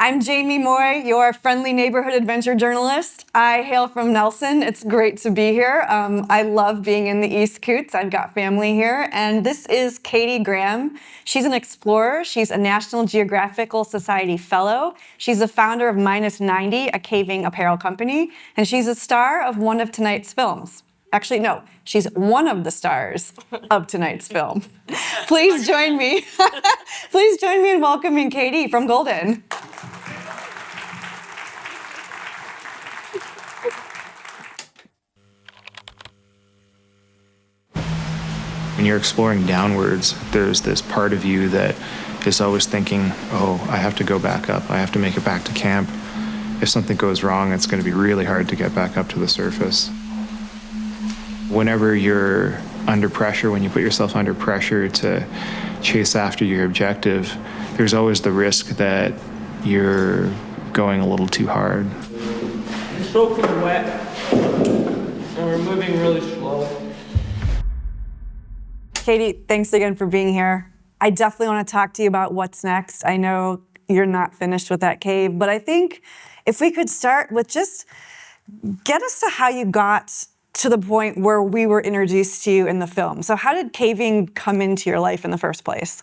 I'm Jayme Moye, your friendly neighborhood adventure journalist. I hail from Nelson. It's great to be here. I love being in the East Coots. I've got family here. And this is Katie Graham. She's an explorer. She's a National Geographical Society fellow. She's the founder of Minus 90, a caving apparel company. And she's a star of one of tonight's films. Actually, no, she's one of the stars of tonight's film. Please join me. Please join me in welcoming Katie from Golden. When you're exploring downwards, there's this part of you that is always thinking, oh, I have to go back up. I have to make it back to camp. If something goes wrong, it's going to be really hard to get back up to the surface. Whenever you're under pressure, when you put yourself under pressure to chase after your objective, there's always the risk that you're going a little too hard. We're soaking wet, and we're moving really slow. Katie, thanks again for being here. I definitely want to talk to you about what's next. I know you're not finished with that cave, but I think if we could start with just get us to how you got to the point where we were introduced to you in the film. So how did caving come into your life in the first place?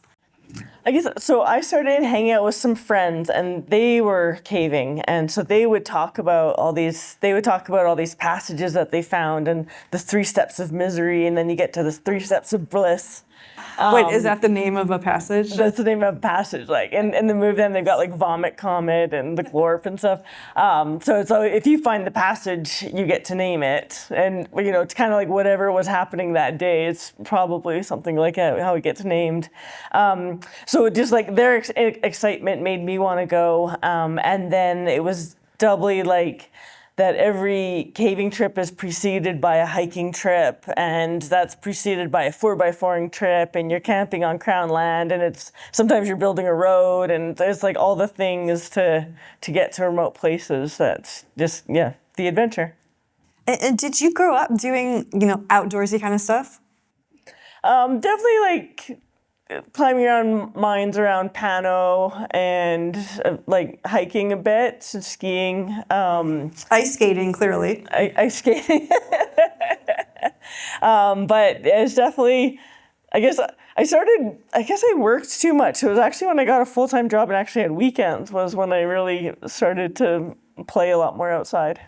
I guess so. I started hanging out with some friends, and they were caving, and so they would talk about all these. They would talk about all these passages that they found, and the 3 steps of misery, and then you get to the 3 steps of bliss. Wait, is that the name of a passage? That's the name of a passage. Like in the movie, then they've got like Vomit Comet and the Glorp and stuff. So if you find the passage, you get to name it, and you know it's kind of like whatever was happening that day. It's probably something like how it gets named. So just like their excitement made me want to go, and then it was doubly like that every caving trip is preceded by a hiking trip, and that's preceded by a 4x4ing trip, and you're camping on Crown land, and it's sometimes you're building a road, and there's like all the things to get to remote places. That's just, yeah, the adventure. And did you grow up doing, outdoorsy kind of stuff? Definitely like climbing around mines around Pano and like hiking a bit, skiing. Ice skating, clearly. Ice skating. But it's definitely, I guess I worked too much. It was actually when I got a full-time job and actually had weekends was when I really started to play a lot more outside.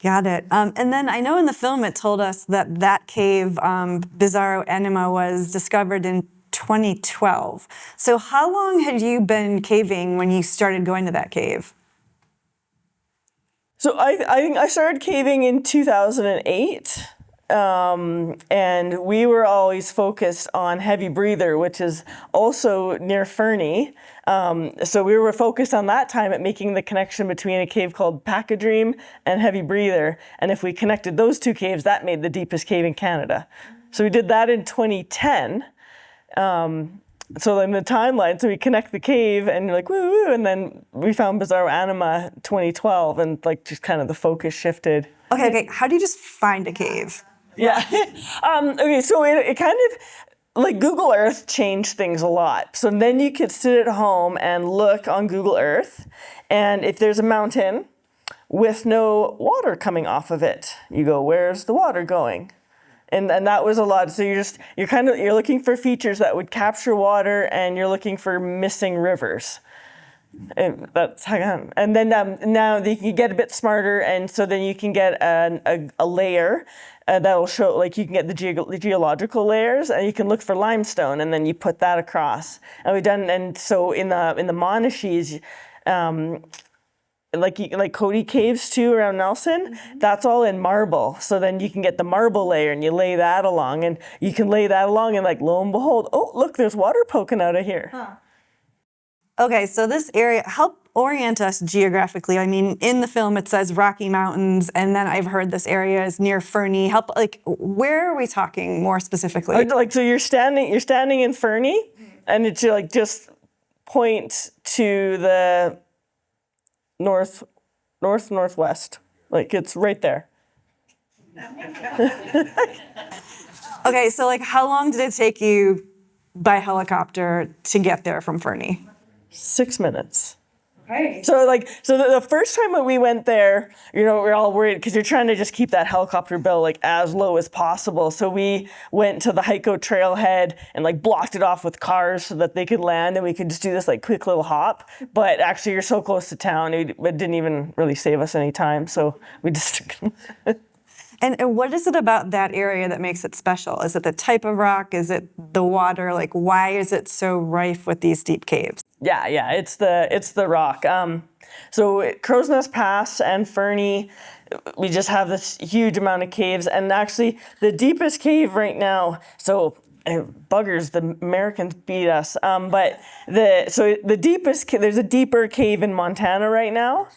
Got it. And then I know in the film it told us that cave, Bisaro Anima, was discovered in 2012. So how long had you been caving when you started going to that cave? So I think I started caving in 2008. And we were always focused on Heavy Breather, which is also near Fernie. So we were focused on that time at making the connection between a cave called Pack-a-Dream and Heavy Breather. And if we connected those 2 caves, that made the deepest cave in Canada. So we did that in 2010. So in the timeline, so we connect the cave and you're like, woo, woo, and then we found Bisaro Anima 2012, and like just kind of the focus shifted. Okay. How do you just find a cave? Yeah. Okay, so it kind of, like Google Earth changed things a lot. So then you could sit at home and look on Google Earth, and if there's a mountain with no water coming off of it, you go, where's the water going? And that was a lot. So you're looking for features that would capture water, and you're looking for missing rivers. And that's how. And then now you can get a bit smarter, and so then you can get a layer that will show, like you can get the geological layers, and you can look for limestone, and then you put that across. And so in the Monashees, like Cody Caves too around Nelson, that's all in marble. So then you can get the marble layer and you lay that along, and you can lay that along, and like lo and behold, oh look, there's water poking out of here. Huh. Okay, so this area, help orient us geographically. I mean, in the film it says Rocky Mountains, and then I've heard this area is near Fernie. Where are we talking more specifically? Like, so you're standing in Fernie, and it's like just point to the northwest. Like it's right there. Okay, so like how long did it take you by helicopter to get there from Fernie? 6 minutes. Right. So the first time that we went there, we're all worried because you're trying to just keep that helicopter bill like as low as possible. So we went to the Heiko trailhead and like blocked it off with cars so that they could land and we could just do this like quick little hop. But actually, you're so close to town, it didn't even really save us any time. So we just. And what is it about that area that makes it special? Is it the type of rock? Is it the water? Like, why is it so rife with these deep caves? Yeah, it's the rock. So Crow's Nest Pass and Fernie, we just have this huge amount of caves, and actually the deepest cave right now. So buggers, the Americans beat us. But the deepest there's a deeper cave in Montana right now.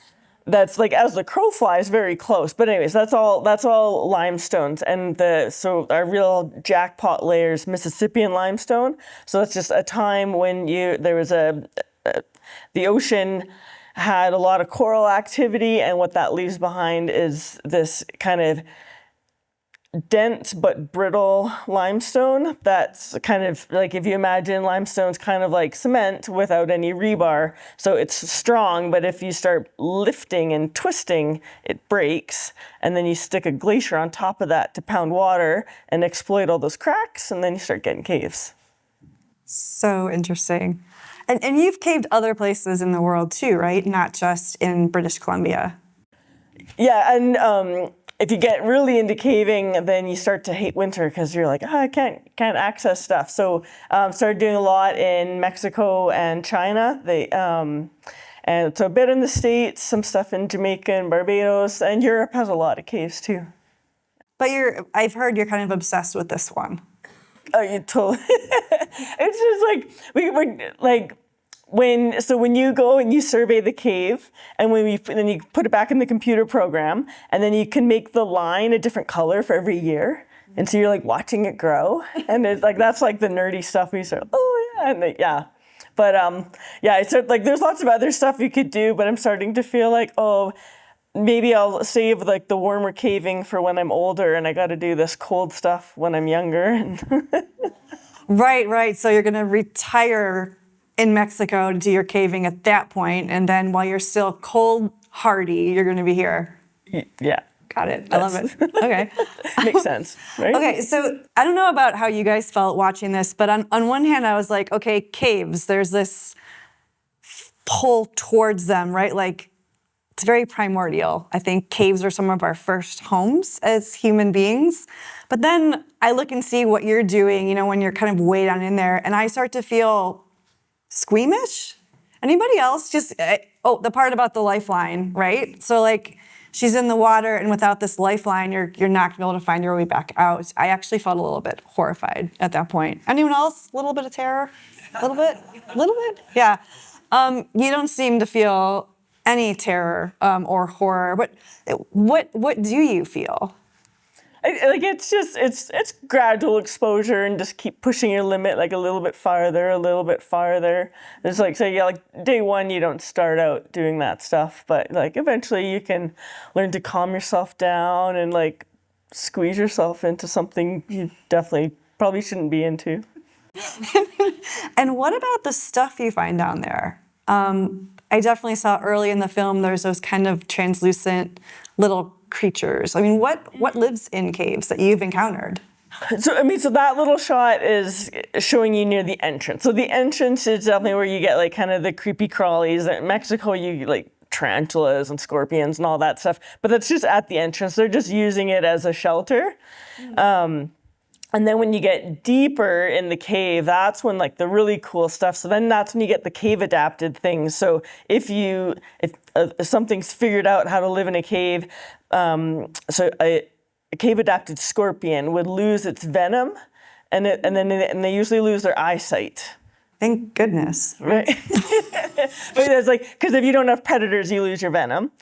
That's like as the crow flies, very close. But anyways, that's all limestones, and so our real jackpot layer is Mississippian limestone. So that's just a time when there was the ocean had a lot of coral activity, and what that leaves behind is this kind of dense but brittle limestone. That's kind of like, if you imagine limestone's kind of like cement without any rebar. So it's strong, but if you start lifting and twisting, it breaks. And then you stick a glacier on top of that to pound water and exploit all those cracks, and then you start getting caves. So interesting. And you've caved other places in the world too, right? Not just in British Columbia. Yeah, and if you get really into caving, then you start to hate winter because you're like, I can't access stuff. So started doing a lot in Mexico and China. And so a bit in the States, some stuff in Jamaica and Barbados, and Europe has a lot of caves too. But I've heard you're kind of obsessed with this one. Oh, you totally. It's just like we're like. When you go and you survey the cave, and then you put it back in the computer program, and then you can make the line a different color for every year, and so you're like watching it grow, and it's like that's like the nerdy stuff. We start, but it's like there's lots of other stuff you could do, but I'm starting to feel like maybe I'll save like the warmer caving for when I'm older, and I got to do this cold stuff when I'm younger. Right. So you're gonna retire in Mexico to do your caving at that point, and then while you're still cold hardy, you're going to be here. Yeah. Got it. I love it. Okay. Makes sense, right? Okay, so I don't know about how you guys felt watching this, but on one hand, I was like, okay, caves, there's this pull towards them, right? Like, it's very primordial. I think caves are some of our first homes as human beings. But then I look and see what you're doing, when you're kind of way down in there, and I start to feel squeamish? Anybody else? The part about the lifeline, right? So like she's in the water, and without this lifeline, you're not gonna be able to find your way back out. I actually felt a little bit horrified at that point. Anyone else? A little bit of terror? A little bit? A little bit? Yeah. You don't seem to feel any terror or horror. What do you feel? It's gradual exposure and just keep pushing your limit like a little bit farther. It's like, so yeah, like day one, you don't start out doing that stuff, but like eventually you can learn to calm yourself down and like squeeze yourself into something you definitely probably shouldn't be into. And what about the stuff you find down there? I definitely saw early in the film there's those kind of translucent little creatures. I mean, what lives in caves that you've encountered? So that little shot is showing you near the entrance. So the entrance is definitely where you get like kind of the creepy crawlies. In Mexico, you like tarantulas and scorpions and all that stuff. But that's just at the entrance. They're just using it as a shelter. And then when you get deeper in the cave, that's when like the really cool stuff. So then that's when you get the cave adapted things. So if something's figured out how to live in a cave, so a cave adapted scorpion would lose its venom, and they usually lose their eyesight. Thank goodness. Right. But it's like, because if you don't have predators, you lose your venom,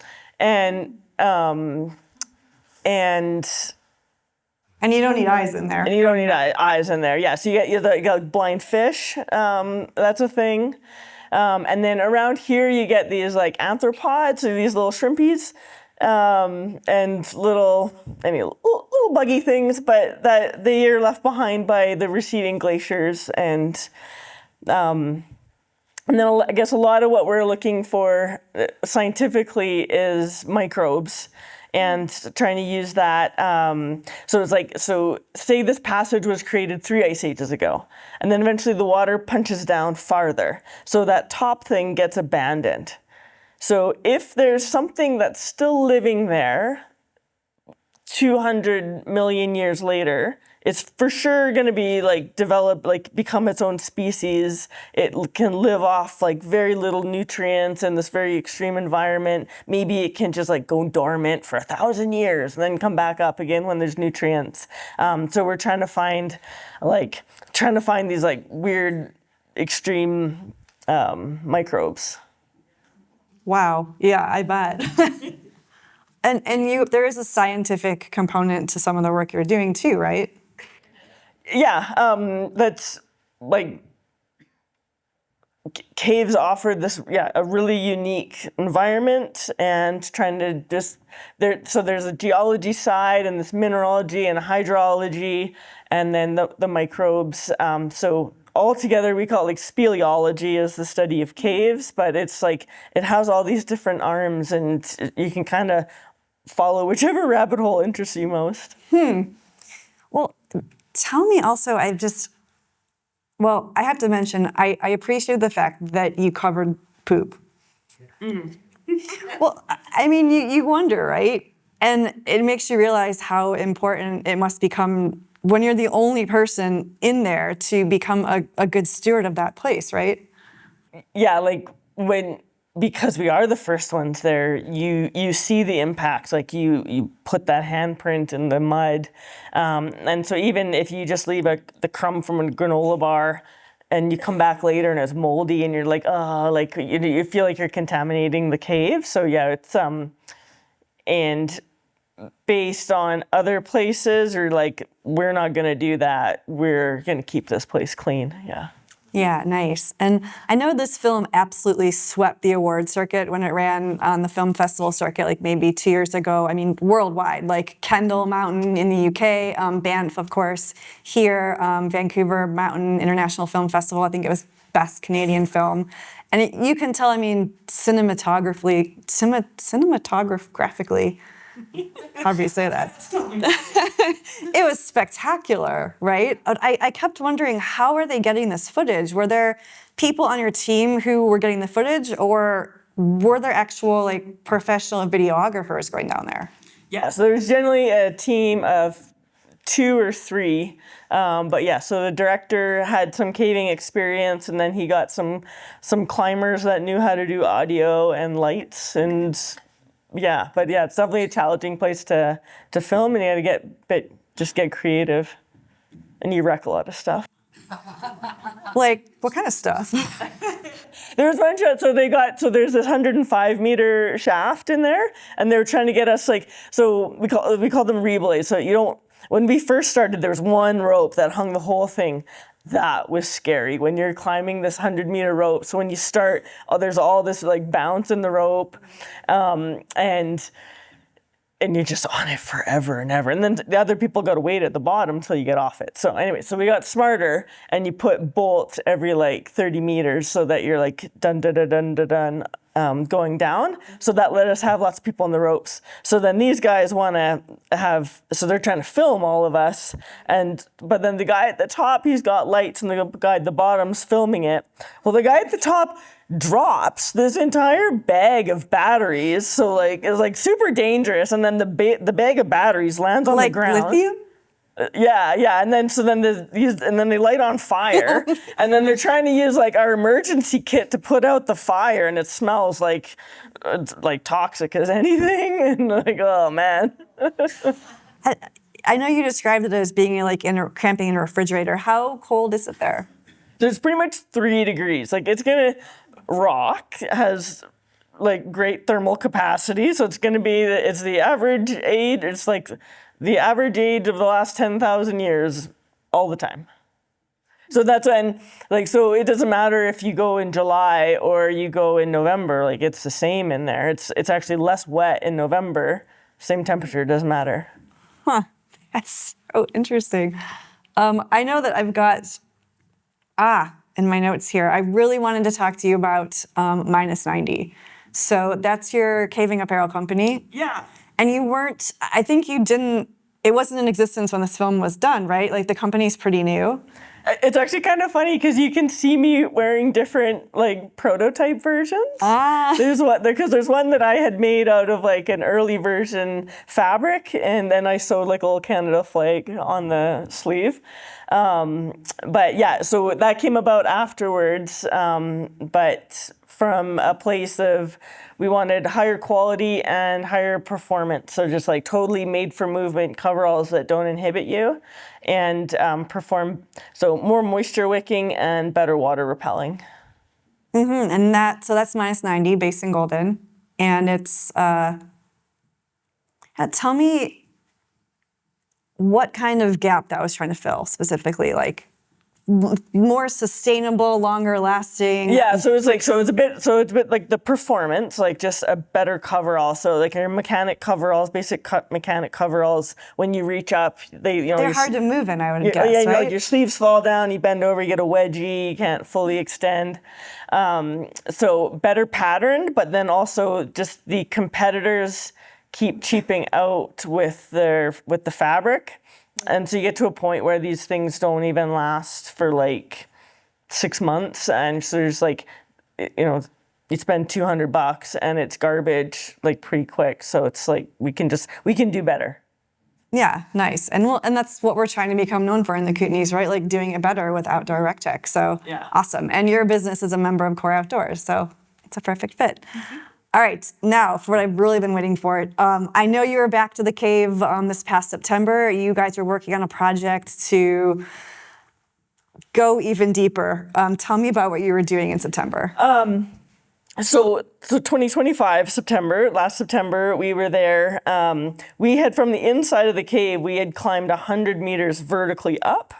and you don't need eyes in there. And you don't need eyes in there. Yeah, so you got blind fish. That's a thing. And then around here you get these like arthropods, so these little shrimpies, and little buggy things, but that they are left behind by the receding glaciers and And then I guess a lot of what we're looking for scientifically is microbes and trying to use that. So it's like, so say this passage was created 3 ice ages ago, and then eventually the water punches down farther. So that top thing gets abandoned. So if there's something that's still living there 200 million years later, it's for sure going to be like develop, like become its own species. It can live off like very little nutrients in this very extreme environment. Maybe it can just like go dormant for 1,000 years and then come back up again when there's nutrients. So we're trying to find these like weird, extreme microbes. Wow. Yeah, I bet. And there is a scientific component to some of the work you're doing too, right? Yeah, that's like caves offer this, a really unique environment, and trying to just so there's a geology side and this mineralogy and hydrology, and then the microbes. So all together we call it like speleology, is the study of caves, but it's like it has all these different arms, and you can kind of follow whichever rabbit hole interests you most. Well, tell me also, I have to mention, I appreciate the fact that you covered poop. Well, I mean, you wonder, right? And it makes you realize how important it must become when you're the only person in there to become a good steward of that place, right? Yeah, like because we are the first ones there, you see the impact. Like you put that handprint in the mud, and so even if you just leave the crumb from a granola bar, and you come back later and it's moldy, and you're like, oh, like you feel like you're contaminating the cave. So yeah, it's and based on other places, or like we're not gonna do that. We're gonna keep this place clean. Yeah. Yeah, nice. And I know this film absolutely swept the award circuit when it ran on the film festival circuit, like maybe 2 years ago. I mean, worldwide, like Kendall Mountain in the UK, Banff, of course, here, Vancouver Mountain International Film Festival. I think it was Best Canadian Film. And you can tell, I mean, cinematographically, however you say that. It was spectacular, right? I kept wondering, how are they getting this footage? Were there people on your team who were getting the footage, or were there actual like professional videographers going down there? Yeah, so there's generally a team of 2 or 3. But yeah, so the director had some caving experience, and then he got some climbers that knew how to do audio and lights, and yeah, but yeah, it's definitely a challenging place to film, and you gotta get creative, and you wreck a lot of stuff. Like, what kind of stuff? There's a bunch of, so there's this 105-meter shaft in there, and they were trying to get us like, so we call them relays. So when we first started, there was one rope that hung the whole thing. That was scary when you're climbing this 100-meter rope. So when you start, there's all this like bounce in the rope, and you're just on it forever and ever. And then the other people got to wait at the bottom until you get off it. So anyway, so we got smarter, and you put bolts every like 30 meters so that you're like dun dun dun dun dun dun. Going down, so that let us have lots of people on the ropes. So then these guys want to so they're trying to film all of us, but then the guy at the top, he's got lights, and the guy at the bottom's filming it. Well, the guy at the top drops this entire bag of batteries, so like it's like super dangerous, and then the bag of batteries lands on the ground. Like lithium? Yeah, and then they light on fire, and then they're trying to use like our emergency kit to put out the fire, and it smells like toxic as anything, and like, oh man. I know you described it as being like cramping in a refrigerator. How cold is it there? It's pretty much 3 degrees. Like rock has like great thermal capacity, so it's the average age. It's like the average age of the last 10,000 years all the time. So that's when, so it doesn't matter if you go in July or you go in November, like it's the same in there. It's actually less wet in November, same temperature, doesn't matter. Huh, that's so interesting. I know that I've got, in my notes here. I really wanted to talk to you about Minus 90. So that's your caving apparel company. Yeah. And you weren't, I think you didn't, it wasn't in existence when this film was done, right? Like the company's pretty new. It's actually kind of funny because you can see me wearing different like prototype versions. There's one that I had made out of like an early version fabric, and then I sewed like a little Canada flag on the sleeve. But yeah, so that came about afterwards. But from a place of we wanted higher quality and higher performance. So just like totally made for movement coveralls that don't inhibit you and perform, so more moisture wicking and better water repelling. And that's Minus 90 based in Golden. And it's, tell me what kind of gap that was trying to fill specifically, like more sustainable, longer lasting. Yeah, it's a bit like the performance, like just a better coverall. So like your mechanic coveralls, mechanic coveralls, when you reach up, they're hard to move in, I would guess, yeah, right? Like your sleeves fall down, you bend over, you get a wedgie, you can't fully extend. So better patterned, but then also just the competitors keep cheaping out with the fabric. And so you get to a point where these things don't even last for like 6 months. And so there's like, you spend $200 and it's garbage like pretty quick. So it's like, we can do better. Yeah, nice. And that's what we're trying to become known for in the Kootenays, right? Like doing it better with outdoor rec tech. So yeah. Awesome. And your business is a member of Core Outdoors, so it's a perfect fit. All right, now for what I've really been waiting for. I know you were back to the cave this past September. You guys were working on a project to go even deeper. Tell me about what you were doing in September. So 2025, last September, we were there. We had, from the inside of the cave, we had climbed 100 meters vertically up,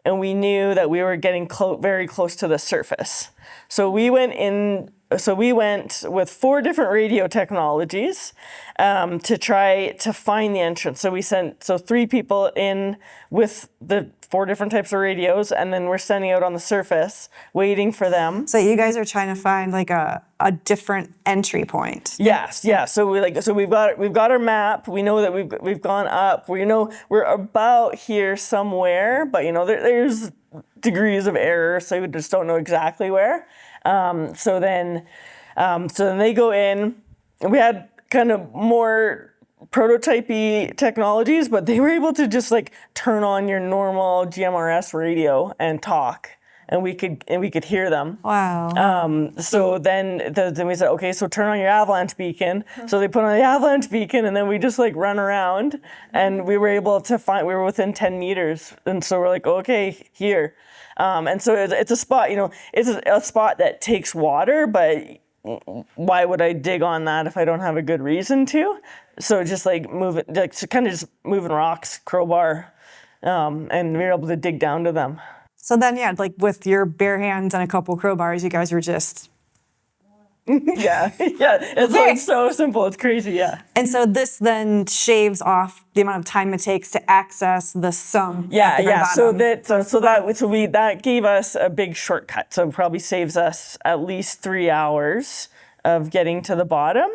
and we knew that we were getting very close to the surface. So we went with 4 different radio technologies to try to find the entrance. So we sent 3 people in with the 4 different types of radios, and then we're sending out on the surface, waiting for them. So you guys are trying to find like a different entry point. Yes, yeah. So we've got our map. We know that we've gone up. We know we're about here somewhere, but there's degrees of error, so we just don't know exactly where. So then they go in. We had kind of more prototypey technologies, but they were able to just like turn on your normal GMRS radio and talk, and we could hear them. Wow. So then we said, okay, so turn on your avalanche beacon. So they put on the avalanche beacon, and then we just like run around, and we were able to we were within 10 meters, and so we're like, okay, here. And so it's a spot, it's a spot that takes water, but why would I dig on that if I don't have a good reason to? So just like just moving rocks, crowbar, and we were able to dig down to them. So then, yeah, like with your bare hands and a couple crowbars, you guys were just... yeah. It's like so simple. It's crazy, yeah. And so this then shaves off the amount of time it takes to access the sump. Yeah. So that gave us a big shortcut. So it probably saves us at least 3 hours of getting to the bottom,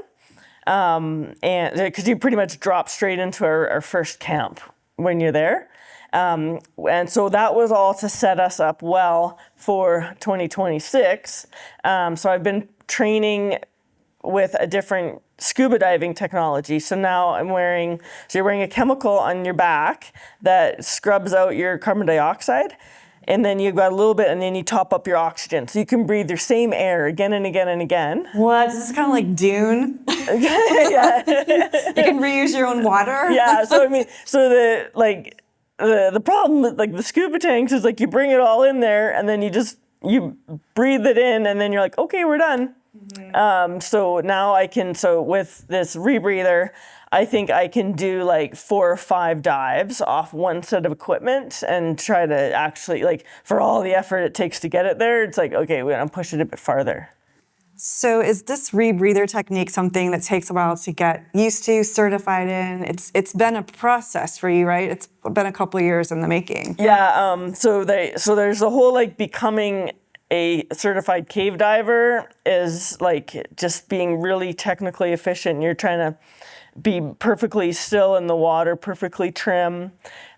and because you pretty much drop straight into our first camp when you're there. And so that was all to set us up well for 2026. So I've been training with a different scuba diving technology. So now you're wearing a chemical on your back that scrubs out your carbon dioxide. And then you've got a little bit, and then you top up your oxygen. So you can breathe your same air again and again and again. What? This is kind of like Dune. Yeah. You can reuse your own water. Yeah. So the problem with like the scuba tanks is like you bring it all in there, and then you breathe it in, and then you're like, okay, we're done. Mm-hmm. So now with this rebreather, I think I can do like 4 or 5 dives off one set of equipment and try to actually, like, for all the effort it takes to get it there, it's like, okay, we're gonna push it a bit farther. So is this rebreather technique something that takes a while to get used to, certified in? It's been a process for you, right? It's been a couple of years in the making. Yeah. So there's the whole like becoming a certified cave diver is like just being really technically efficient. You're trying to be perfectly still in the water, perfectly trim.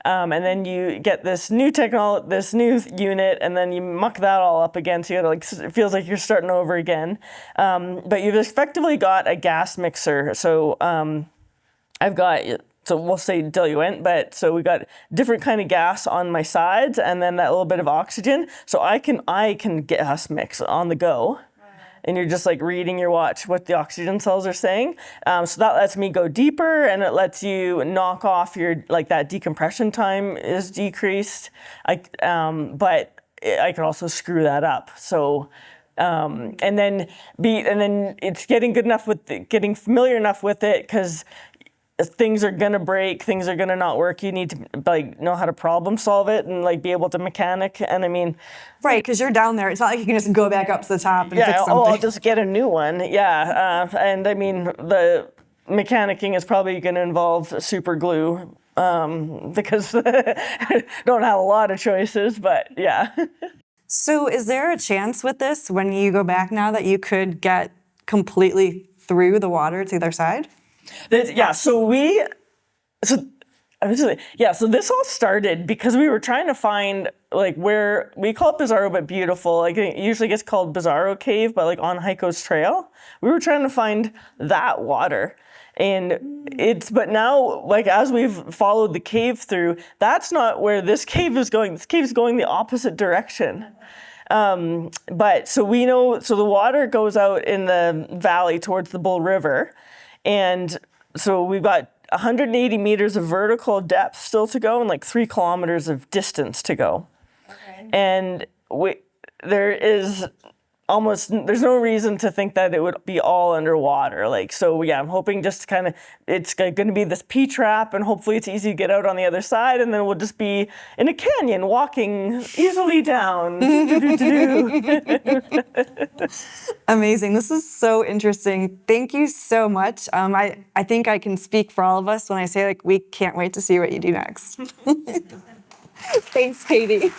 And then you get this new this new unit, and then you muck that all up again. So it feels like you're starting over again. But you've effectively got a gas mixer. So so we'll say diluent, but so we got different kind of gas on my sides, and then that little bit of oxygen. So I can gas mix on the go. And you're just like reading your watch what the oxygen cells are saying. So that lets me go deeper, and it lets you knock off that decompression time is decreased. But I can also screw that up. So, and then it's getting good enough getting familiar enough with it, because things are gonna break, things are gonna not work. You need to know how to problem solve it and be able to mechanic. And I mean, right, because you're down there. It's not like you can just go back up to the top and fix something. I'll just get a new one. Yeah, and I mean the mechanicking is probably going to involve super glue because don't have a lot of choices. But yeah. So, is there a chance with this when you go back now that you could get completely through the water to the other side? So this all started because we were trying to find where we call it Bisaro but beautiful. It usually gets called Bisaro Cave, but on Heiko's Trail, we were trying to find that water. And but now as we've followed the cave through, that's not where this cave is going. This cave is going the opposite direction. But so we know, so the water goes out in the valley towards the Bull River. And so we've got 180 meters of vertical depth still to go and 3 kilometers of distance to go. Okay. And there's no reason to think that it would be all underwater. I'm hoping just it's going to be this P-trap, and hopefully it's easy to get out on the other side, and then we'll just be in a canyon walking easily down. Amazing. This is so interesting. Thank you so much. I think I can speak for all of us when I say we can't wait to see what you do next. Thanks, Katie.